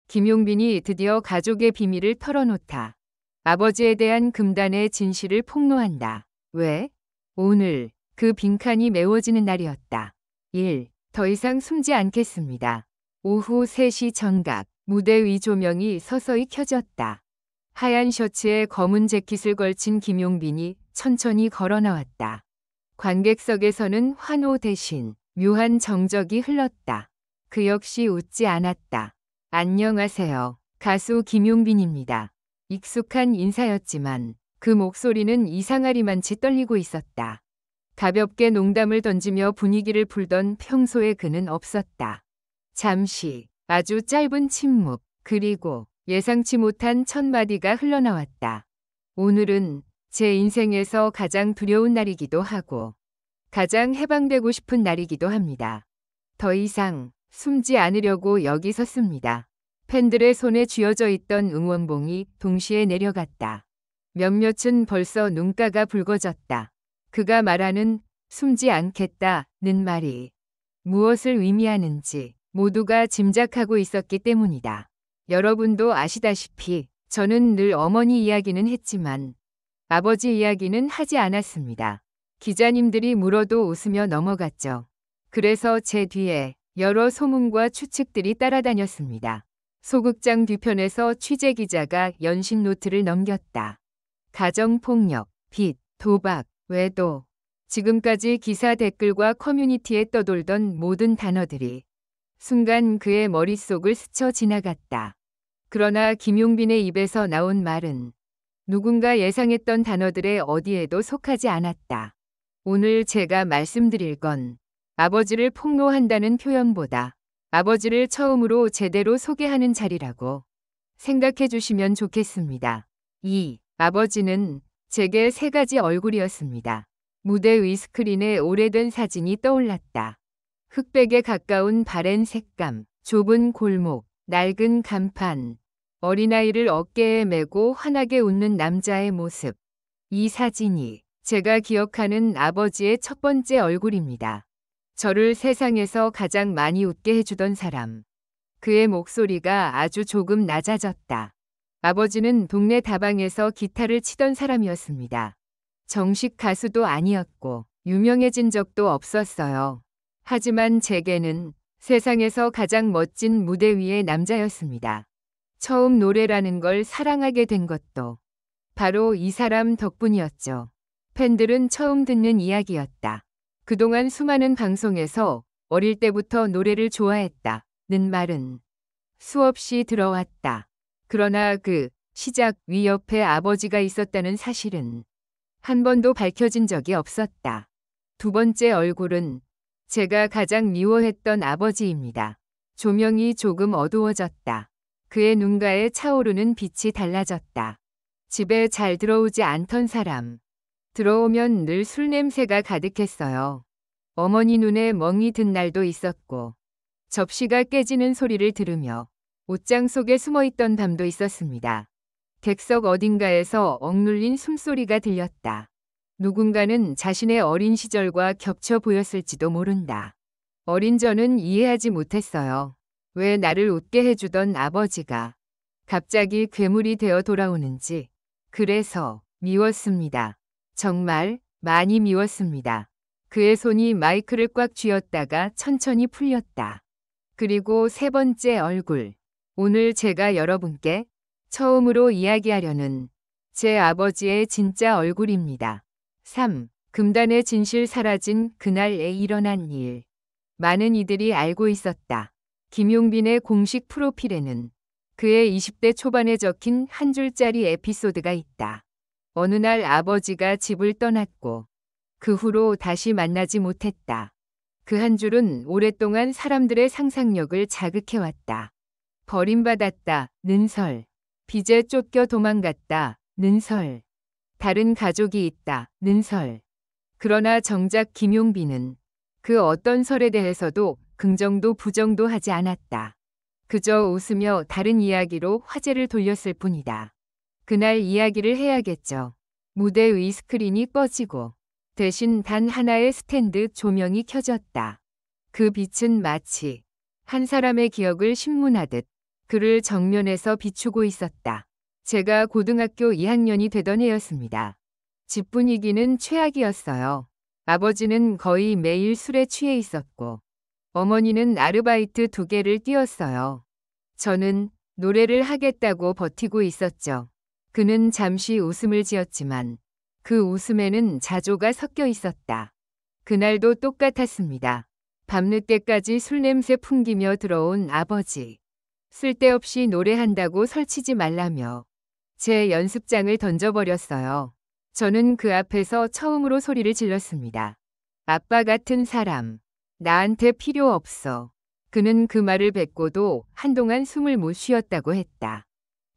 김용빈이 드디어 가족의 비밀을 털어놓다. 아버지에 대한 금단의 진실을 폭로한다. 왜? 오늘 그 빈칸이 메워지는 날이었다. 1. 더 이상 숨지 않겠습니다. 오후 3시 정각, 무대 위 조명이 서서히 켜졌다. 하얀 셔츠에 검은 재킷을 걸친 김용빈이 천천히 걸어 나왔다. 관객석에서는 환호 대신 묘한 정적이 흘렀다. 그 역시 웃지 않았다. 안녕하세요. 가수 김용빈입니다. 익숙한 인사였지만 그 목소리는 이상하리만치 떨리고 있었다. 가볍게 농담을 던지며 분위기를 풀던 평소의 그는 없었다. 잠시, 아주 짧은 침묵, 그리고 예상치 못한 첫 마디가 흘러나왔다. 오늘은 제 인생에서 가장 두려운 날이기도 하고 가장 해방되고 싶은 날이기도 합니다. 더 이상 숨지 않으려고 여기 섰습니다. 팬들의 손에 쥐어져 있던 응원봉이 동시에 내려갔다. 몇몇은 벌써 눈가가 붉어졌다. 그가 말하는 숨지 않겠다는 말이 무엇을 의미하는지 모두가 짐작하고 있었기 때문이다. 여러분도 아시다시피 저는 늘 어머니 이야기는 했지만 아버지 이야기는 하지 않았습니다. 기자님들이 물어도 웃으며 넘어갔죠. 그래서 제 뒤에 여러 소문과 추측들이 따라다녔습니다. 소극장 뒤편에서 취재기자가 연신 노트를 넘겼다. 가정폭력, 빚, 도박, 외도. 지금까지 기사 댓글과 커뮤니티에 떠돌던 모든 단어들이 순간 그의 머릿속을 스쳐 지나갔다. 그러나 김용빈의 입에서 나온 말은 누군가 예상했던 단어들의 어디에도 속하지 않았다. 오늘 제가 말씀드릴 건 아버지를 폭로한다는 표현보다 아버지를 처음으로 제대로 소개하는 자리라고 생각해 주시면 좋겠습니다. 2. 아버지는 제게 3가지 얼굴이었습니다. 무대 위 스크린에 오래된 사진이 떠올랐다. 흑백에 가까운 바랜 색감, 좁은 골목, 낡은 간판, 어린아이를 어깨에 메고 환하게 웃는 남자의 모습. 이 사진이 제가 기억하는 아버지의 첫 번째 얼굴입니다. 저를 세상에서 가장 많이 웃게 해주던 사람. 그의 목소리가 아주 조금 낮아졌다. 아버지는 동네 다방에서 기타를 치던 사람이었습니다. 정식 가수도 아니었고 유명해진 적도 없었어요. 하지만 제게는 세상에서 가장 멋진 무대 위의 남자였습니다. 처음 노래라는 걸 사랑하게 된 것도 바로 이 사람 덕분이었죠. 팬들은 처음 듣는 이야기였다. 그동안 수많은 방송에서 어릴 때부터 노래를 좋아했다는 말은 수없이 들어왔다. 그러나 그 시작 위 옆에 아버지가 있었다는 사실은 한 번도 밝혀진 적이 없었다. 두 번째 얼굴은 제가 가장 미워했던 아버지입니다. 조명이 조금 어두워졌다. 그의 눈가에 차오르는 빛이 달라졌다. 집에 잘 들어오지 않던 사람. 들어오면 늘 술 냄새가 가득했어요. 어머니 눈에 멍이 든 날도 있었고 접시가 깨지는 소리를 들으며 옷장 속에 숨어있던 밤도 있었습니다. 객석 어딘가에서 억눌린 숨소리가 들렸다. 누군가는 자신의 어린 시절과 겹쳐 보였을지도 모른다. 어린 저는 이해하지 못했어요. 왜 나를 웃게 해주던 아버지가 갑자기 괴물이 되어 돌아오는지. 그래서 미웠습니다. 정말 많이 미웠습니다. 그의 손이 마이크를 꽉 쥐었다가 천천히 풀렸다. 그리고 3번째 얼굴. 오늘 제가 여러분께 처음으로 이야기하려는 제 아버지의 진짜 얼굴입니다. 3. 금단의 진실 사라진 그날에 일어난 일. 많은 이들이 알고 있었다. 김용빈의 공식 프로필에는 그의 20대 초반에 적힌 한 줄짜리 에피소드가 있다. 어느 날 아버지가 집을 떠났고 그 후로 다시 만나지 못했다. 그 한 줄은 오랫동안 사람들의 상상력을 자극해왔다. 버림받았다는 설, 빚에 쫓겨 도망갔다는 설, 다른 가족이 있다는 설. 그러나 정작 김용빈은 그 어떤 설에 대해서도 긍정도 부정도 하지 않았다. 그저 웃으며 다른 이야기로 화제를 돌렸을 뿐이다. 그날 이야기를 해야겠죠. 무대 위 스크린이 꺼지고 대신 단 하나의 스탠드 조명이 켜졌다. 그 빛은 마치 한 사람의 기억을 신문하듯 그를 정면에서 비추고 있었다. 제가 고등학교 2학년이 되던 해였습니다. 집 분위기는 최악이었어요. 아버지는 거의 매일 술에 취해 있었고 어머니는 아르바이트 2개를 뛰었어요. 저는 노래를 하겠다고 버티고 있었죠. 그는 잠시 웃음을 지었지만 그 웃음에는 자조가 섞여 있었다. 그날도 똑같았습니다. 밤늦게까지 술 냄새 풍기며 들어온 아버지. 쓸데없이 노래한다고 설치지 말라며 제 연습장을 던져버렸어요. 저는 그 앞에서 처음으로 소리를 질렀습니다. 아빠 같은 사람, 나한테 필요 없어. 그는 그 말을 뱉고도 한동안 숨을 못 쉬었다고 했다.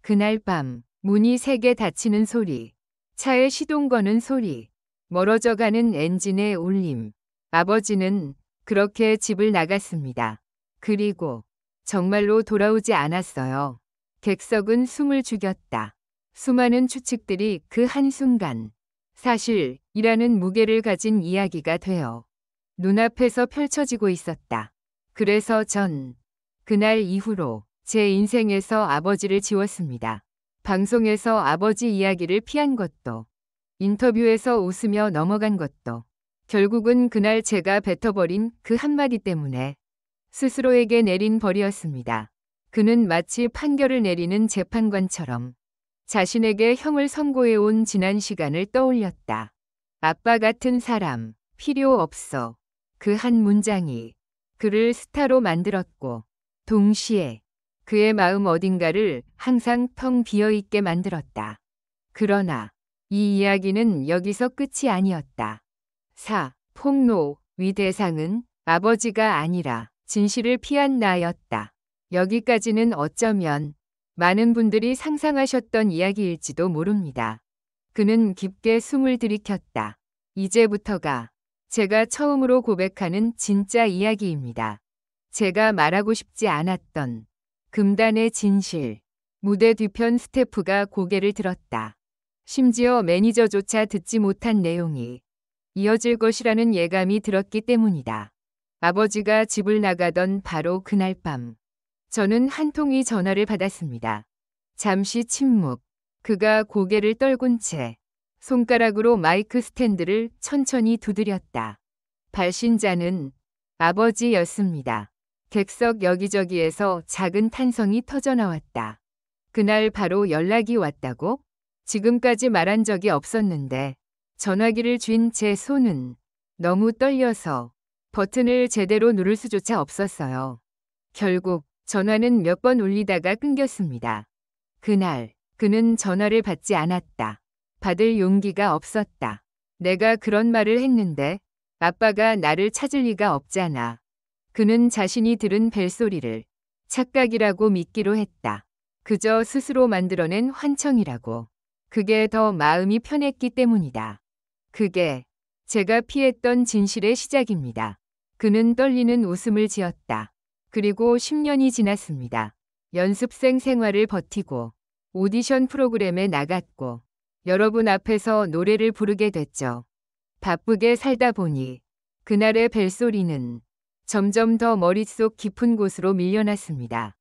그날 밤 문이 세게 닫히는 소리, 차에 시동 거는 소리, 멀어져가는 엔진의 울림. 아버지는 그렇게 집을 나갔습니다. 그리고 정말로 돌아오지 않았어요. 객석은 숨을 죽였다. 수많은 추측들이 그 한순간 사실이라는 무게를 가진 이야기가 되어 눈앞에서 펼쳐지고 있었다. 그래서 전 그날 이후로 제 인생에서 아버지를 지웠습니다. 방송에서 아버지 이야기를 피한 것도, 인터뷰에서 웃으며 넘어간 것도, 결국은 그날 제가 뱉어버린 그 한마디 때문에 스스로에게 내린 벌이었습니다. 그는 마치 판결을 내리는 재판관처럼 자신에게 형을 선고해온 지난 시간을 떠올렸다. 아빠 같은 사람, 필요 없어. 그 한 문장이 그를 스타로 만들었고 동시에 그의 마음 어딘가를 항상 텅 비어있게 만들었다. 그러나 이 이야기는 여기서 끝이 아니었다. 폭로 위 대상은 아버지가 아니라 진실을 피한 나였다. 여기까지는 어쩌면 많은 분들이 상상하셨던 이야기일지도 모릅니다. 그는 깊게 숨을 들이켰다. 이제부터가 제가 처음으로 고백하는 진짜 이야기입니다. 제가 말하고 싶지 않았던 금단의 진실. 무대 뒤편 스태프가 고개를 들었다. 심지어 매니저조차 듣지 못한 내용이 이어질 것이라는 예감이 들었기 때문이다. 아버지가 집을 나가던 바로 그날 밤, 저는 한 통의 전화를 받았습니다. 잠시 침묵. 그가 고개를 떨군 채 손가락으로 마이크 스탠드를 천천히 두드렸다. 발신자는 아버지였습니다. 객석 여기저기에서 작은 탄성이 터져나왔다. 그날 바로 연락이 왔다고? 지금까지 말한 적이 없었는데 전화기를 쥔 제 손은 너무 떨려서 버튼을 제대로 누를 수조차 없었어요. 결국 전화는 몇 번 울리다가 끊겼습니다. 그날 그는 전화를 받지 않았다. 받을 용기가 없었다. 내가 그런 말을 했는데 아빠가 나를 찾을 리가 없잖아. 그는 자신이 들은 벨소리를 착각이라고 믿기로 했다. 그저 스스로 만들어낸 환청이라고. 그게 더 마음이 편했기 때문이다. 그게 제가 피했던 진실의 시작입니다. 그는 떨리는 웃음을 지었다. 그리고 10년이 지났습니다. 연습생 생활을 버티고 오디션 프로그램에 나갔고 여러분 앞에서 노래를 부르게 됐죠. 바쁘게 살다 보니 그날의 벨소리는 점점 더 머릿속 깊은 곳으로 밀려났습니다.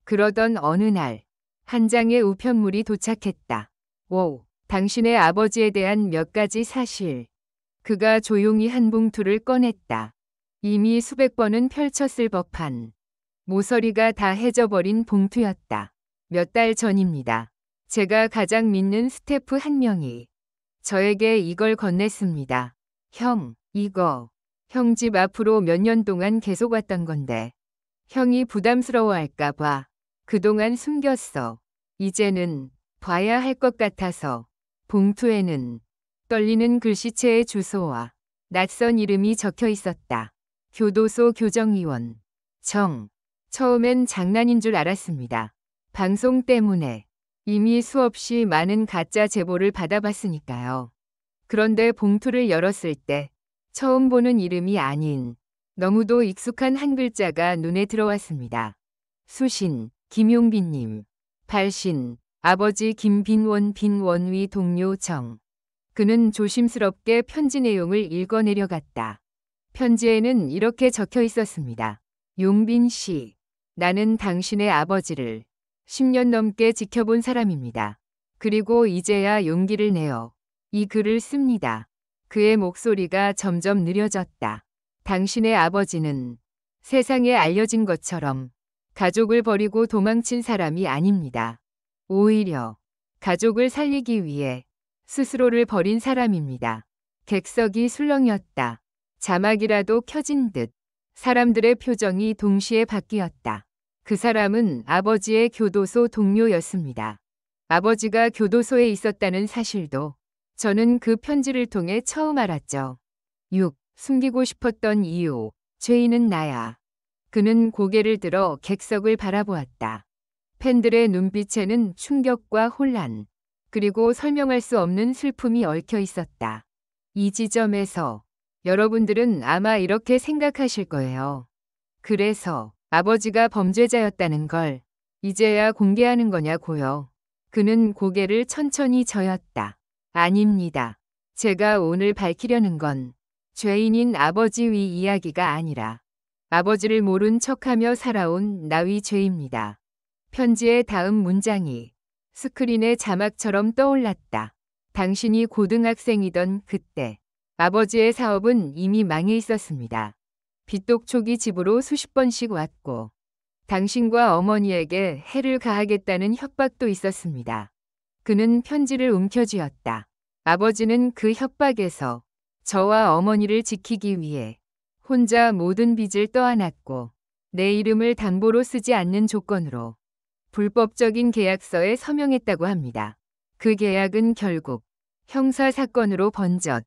그러던 어느 날 한 장의 우편물이 도착했다. 오, 당신의 아버지에 대한 몇 가지 사실. 그가 조용히 한 봉투를 꺼냈다. 이미 수백 번은 펼쳤을 법한 모서리가 다 해져버린 봉투였다. 몇 달 전입니다. 제가 가장 믿는 스태프 한 명이 저에게 이걸 건넸습니다. 형, 이거 형 집 앞으로 몇 년 동안 계속 왔던 건데 형이 부담스러워할까 봐 그동안 숨겼어. 이제는 봐야 할 것 같아서. 봉투에는 떨리는 글씨체의 주소와 낯선 이름이 적혀 있었다. 교도소 교정위원. 처음엔 장난인 줄 알았습니다. 방송 때문에 이미 수없이 많은 가짜 제보를 받아봤으니까요. 그런데 봉투를 열었을 때 처음 보는 이름이 아닌 너무도 익숙한 한 글자가 눈에 들어왔습니다. 수신, 김용빈님. 발신, 아버지 김빈원 빈원위 동료 정. 그는 조심스럽게 편지 내용을 읽어내려갔다. 편지에는 이렇게 적혀 있었습니다. 용빈 씨, 나는 당신의 아버지를 10년 넘게 지켜본 사람입니다. 그리고 이제야 용기를 내어 이 글을 씁니다. 그의 목소리가 점점 느려졌다. 당신의 아버지는 세상에 알려진 것처럼 가족을 버리고 도망친 사람이 아닙니다. 오히려 가족을 살리기 위해 스스로를 버린 사람입니다. 객석이 술렁였다. 자막이라도 켜진 듯 사람들의 표정이 동시에 바뀌었다. 그 사람은 아버지의 교도소 동료였습니다. 아버지가 교도소에 있었다는 사실도 저는 그 편지를 통해 처음 알았죠. 6. 숨기고 싶었던 이유. 죄인은 나야. 그는 고개를 들어 객석을 바라보았다. 팬들의 눈빛에는 충격과 혼란, 그리고 설명할 수 없는 슬픔이 얽혀 있었다. 이 지점에서 여러분들은 아마 이렇게 생각하실 거예요. 그래서 아버지가 범죄자였다는 걸 이제야 공개하는 거냐고요. 그는 고개를 천천히 저었다. 아닙니다. 제가 오늘 밝히려는 건 죄인인 아버지 위 이야기가 아니라 아버지를 모른 척하며 살아온 나위 죄입니다. 편지의 다음 문장이 스크린의 자막처럼 떠올랐다. 당신이 고등학생이던 그때 아버지의 사업은 이미 망해 있었습니다. 빚독촉이 집으로 수십 번씩 왔고 당신과 어머니에게 해를 가하겠다는 협박도 있었습니다. 그는 편지를 움켜쥐었다. 아버지는 그 협박에서 저와 어머니를 지키기 위해 혼자 모든 빚을 떠안았고 내 이름을 담보로 쓰지 않는 조건으로 불법적인 계약서에 서명했다고 합니다. 그 계약은 결국 형사 사건으로 번졌